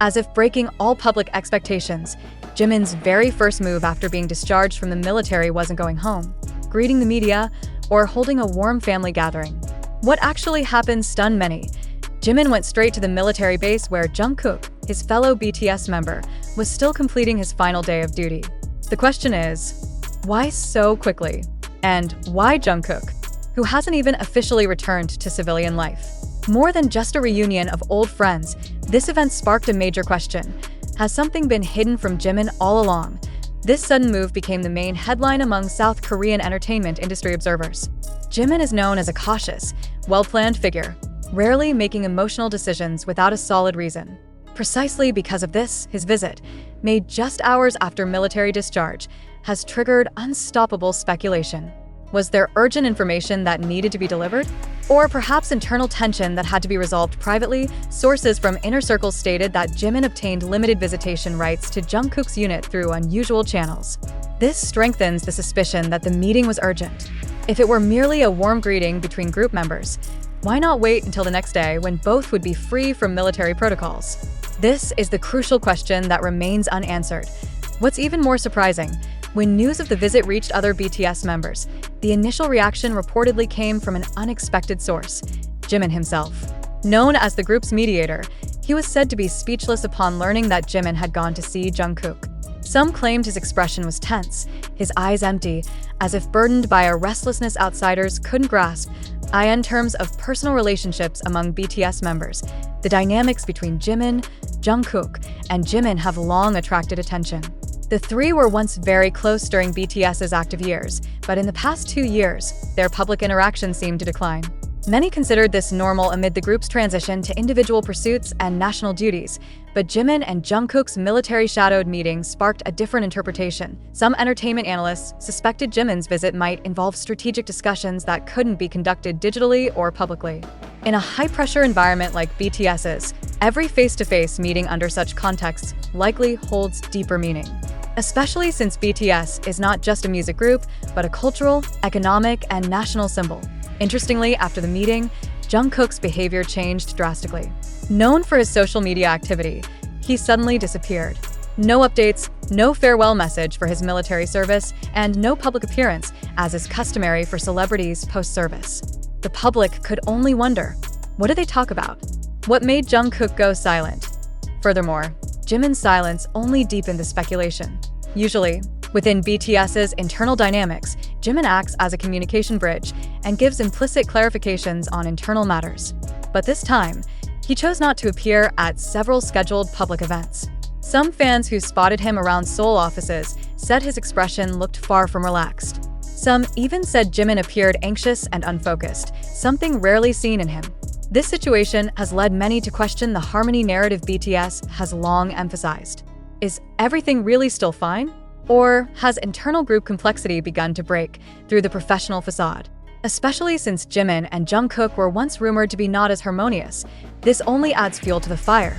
As if breaking all public expectations, Jimin's very first move after being discharged from the military wasn't going home, greeting the media, or holding a warm family gathering. What actually happened stunned many. Jimin went straight to the military base where Jungkook, his fellow BTS member, was still completing his final day of duty. The question is, why so quickly? And why Jungkook, who hasn't even officially returned to civilian life? More than just a reunion of old friends, this event sparked a major question. Has something been hidden from Jimin all along? This sudden move became the main headline among South Korean entertainment industry observers. Jimin is known as a cautious, well-planned figure, rarely making emotional decisions without a solid reason. Precisely because of this, his visit, made just hours after military discharge, has triggered unstoppable speculation. Was there urgent information that needed to be delivered? Or perhaps internal tension that had to be resolved privately? Sources from inner circles stated that Jimin obtained limited visitation rights to Jungkook's unit through unusual channels. This strengthens the suspicion that the meeting was urgent. If it were merely a warm greeting between group members, why not wait until the next day when both would be free from military protocols? This is the crucial question that remains unanswered. What's even more surprising, when news of the visit reached other BTS members, the initial reaction reportedly came from an unexpected source, Jimin himself. Known as the group's mediator, he was said to be speechless upon learning that Jimin had gone to see Jungkook. Some claimed his expression was tense, his eyes empty, as if burdened by a restlessness outsiders couldn't grasp. In terms of personal relationships among BTS members, the dynamics between Jimin, Jungkook, and Jimin have long attracted attention. The three were once very close during BTS's active years, but in the past 2 years, their public interactions seemed to decline. Many considered this normal amid the group's transition to individual pursuits and national duties, but Jimin and Jungkook's military-shadowed meeting sparked a different interpretation. Some entertainment analysts suspected Jimin's visit might involve strategic discussions that couldn't be conducted digitally or publicly. In a high-pressure environment like BTS's, every face-to-face meeting under such contexts likely holds deeper meaning. Especially since BTS is not just a music group, but a cultural, economic, and national symbol. Interestingly, after the meeting, Jungkook's behavior changed drastically. Known for his social media activity, he suddenly disappeared. No updates, no farewell message for his military service, and no public appearance, as is customary for celebrities post-service. The public could only wonder, what did they talk about? What made Jungkook go silent? Furthermore, Jimin's silence only deepened the speculation. Usually, within BTS's internal dynamics, Jimin acts as a communication bridge and gives implicit clarifications on internal matters. But this time, he chose not to appear at several scheduled public events. Some fans who spotted him around Seoul offices said his expression looked far from relaxed. Some even said Jimin appeared anxious and unfocused, something rarely seen in him. This situation has led many to question the harmony narrative BTS has long emphasized. Is everything really still fine? Or has internal group complexity begun to break through the professional facade? Especially since Jimin and Jungkook were once rumored to be not as harmonious, this only adds fuel to the fire.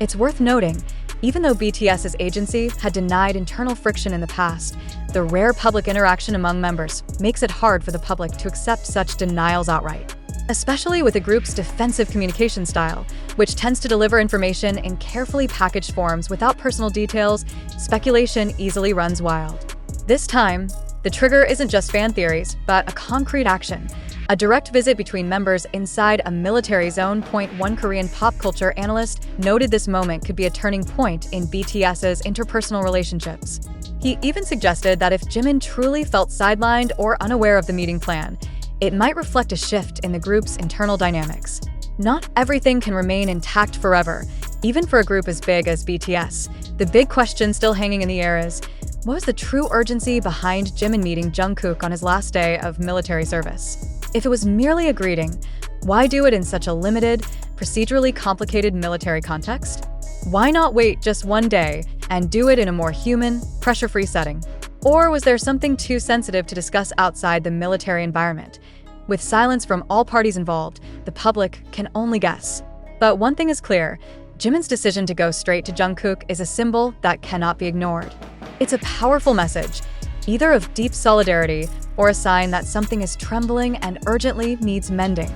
It's worth noting, even though BTS's agency had denied internal friction in the past, the rare public interaction among members makes it hard for the public to accept such denials outright. Especially with the group's defensive communication style, which tends to deliver information in carefully packaged forms without personal details, speculation easily runs wild. This time, the trigger isn't just fan theories, but a concrete action. A direct visit between members inside a military zone. One Korean pop culture analyst noted this moment could be a turning point in BTS's interpersonal relationships. He even suggested that if Jimin truly felt sidelined or unaware of the meeting plan, it might reflect a shift in the group's internal dynamics. Not everything can remain intact forever, even for a group as big as BTS. The big question still hanging in the air is, what was the true urgency behind Jimin meeting Jungkook on his last day of military service? If it was merely a greeting, why do it in such a limited, procedurally complicated military context? Why not wait just one day and do it in a more human, pressure-free setting? Or was there something too sensitive to discuss outside the military environment? With silence from all parties involved, the public can only guess. But one thing is clear, Jimin's decision to go straight to Jungkook is a symbol that cannot be ignored. It's a powerful message, either of deep solidarity or a sign that something is trembling and urgently needs mending.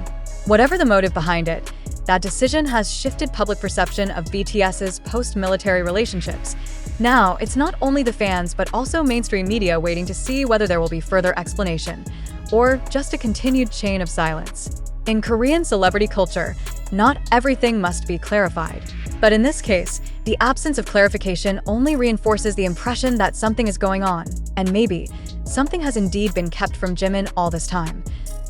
Whatever the motive behind it, That decision has shifted public perception of BTS's post-military relationships. Now, it's not only the fans but also mainstream media waiting to see whether there will be further explanation, or just a continued chain of silence. In Korean celebrity culture, not everything must be clarified. But in this case, the absence of clarification only reinforces the impression that something is going on, and maybe something has indeed been kept from Jimin all this time.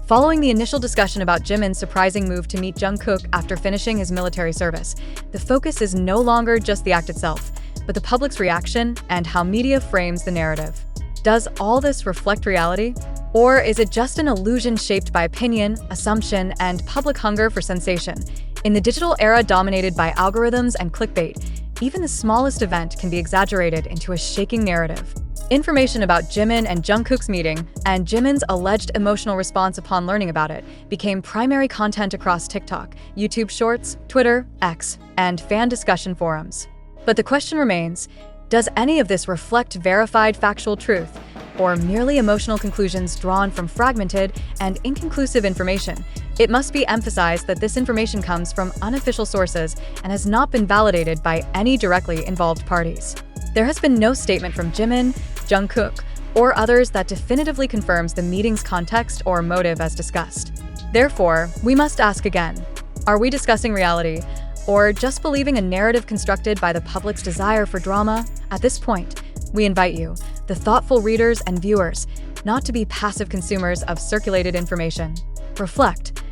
Following the initial discussion about Jimin's surprising move to meet Jungkook after finishing his military service, the focus is no longer just the act itself, but the public's reaction and how media frames the narrative. Does all this reflect reality? Or is it just an illusion shaped by opinion, assumption, and public hunger for sensation? In the digital era dominated by algorithms and clickbait, even the smallest event can be exaggerated into a shaking narrative. Information about Jimin and Jungkook's meeting, and Jimin's alleged emotional response upon learning about it, became primary content across TikTok, YouTube Shorts, Twitter, X, and fan discussion forums. But the question remains, does any of this reflect verified factual truth, or merely emotional conclusions drawn from fragmented and inconclusive information? It must be emphasized that this information comes from unofficial sources and has not been validated by any directly involved parties. There has been no statement from Jimin, Jungkook, or others that definitively confirms the meeting's context or motive as discussed. Therefore, we must ask again, are we discussing reality, or just believing a narrative constructed by the public's desire for drama? At this point, we invite you, the thoughtful readers and viewers, not to be passive consumers of circulated information. Reflect.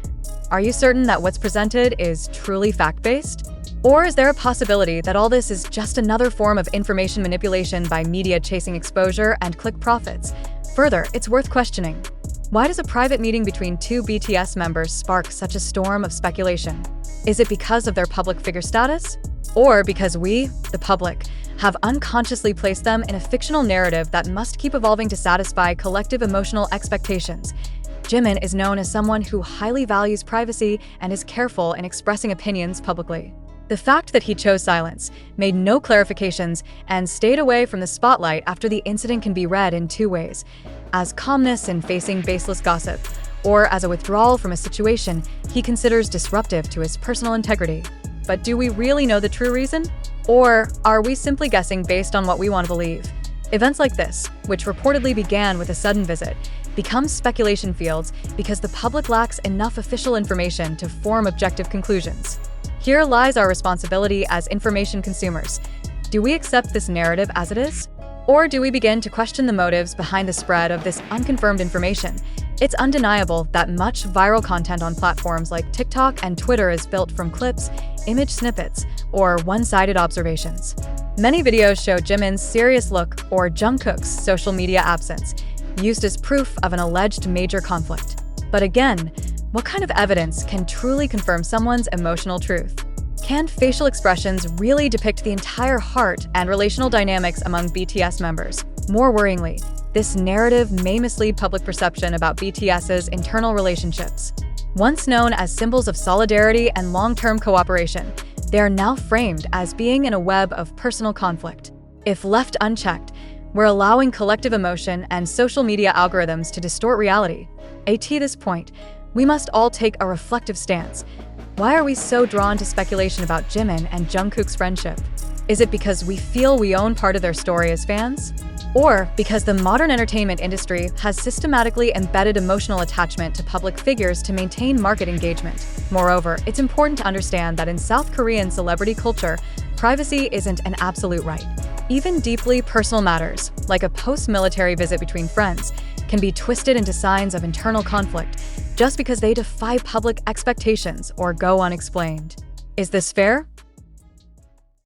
Are you certain that what's presented is truly fact-based? Or is there a possibility that all this is just another form of information manipulation by media chasing exposure and click profits? Further, it's worth questioning. Why does a private meeting between two BTS members spark such a storm of speculation? Is it because of their public figure status? Or because we, the public, have unconsciously placed them in a fictional narrative that must keep evolving to satisfy collective emotional expectations? Jimin is known as someone who highly values privacy and is careful in expressing opinions publicly. The fact that he chose silence, made no clarifications, and stayed away from the spotlight after the incident can be read in two ways: as calmness in facing baseless gossip, or as a withdrawal from a situation he considers disruptive to his personal integrity. But do we really know the true reason? Or are we simply guessing based on what we want to believe? Events like this, which reportedly began with a sudden visit, become speculation fields because the public lacks enough official information to form objective conclusions. Here lies our responsibility as information consumers. Do we accept this narrative as it is? Or do we begin to question the motives behind the spread of this unconfirmed information? It's undeniable that much viral content on platforms like TikTok and Twitter is built from clips, image snippets, or one-sided observations. Many videos show Jimin's serious look or Jungkook's social media absence, used as proof of an alleged major conflict. But again, what kind of evidence can truly confirm someone's emotional truth? Can facial expressions really depict the entire heart and relational dynamics among BTS members? More worryingly, this narrative may mislead public perception about BTS's internal relationships. Once known as symbols of solidarity and long-term cooperation, they are now framed as being in a web of personal conflict. If left unchecked, we're allowing collective emotion and social media algorithms to distort reality. At this point, we must all take a reflective stance. Why are we so drawn to speculation about Jimin and Jungkook's friendship? Is it because we feel we own part of their story as fans? Or because the modern entertainment industry has systematically embedded emotional attachment to public figures to maintain market engagement? Moreover, it's important to understand that in South Korean celebrity culture, privacy isn't an absolute right. Even deeply personal matters, like a post-military visit between friends, can be twisted into signs of internal conflict just because they defy public expectations or go unexplained. Is this fair?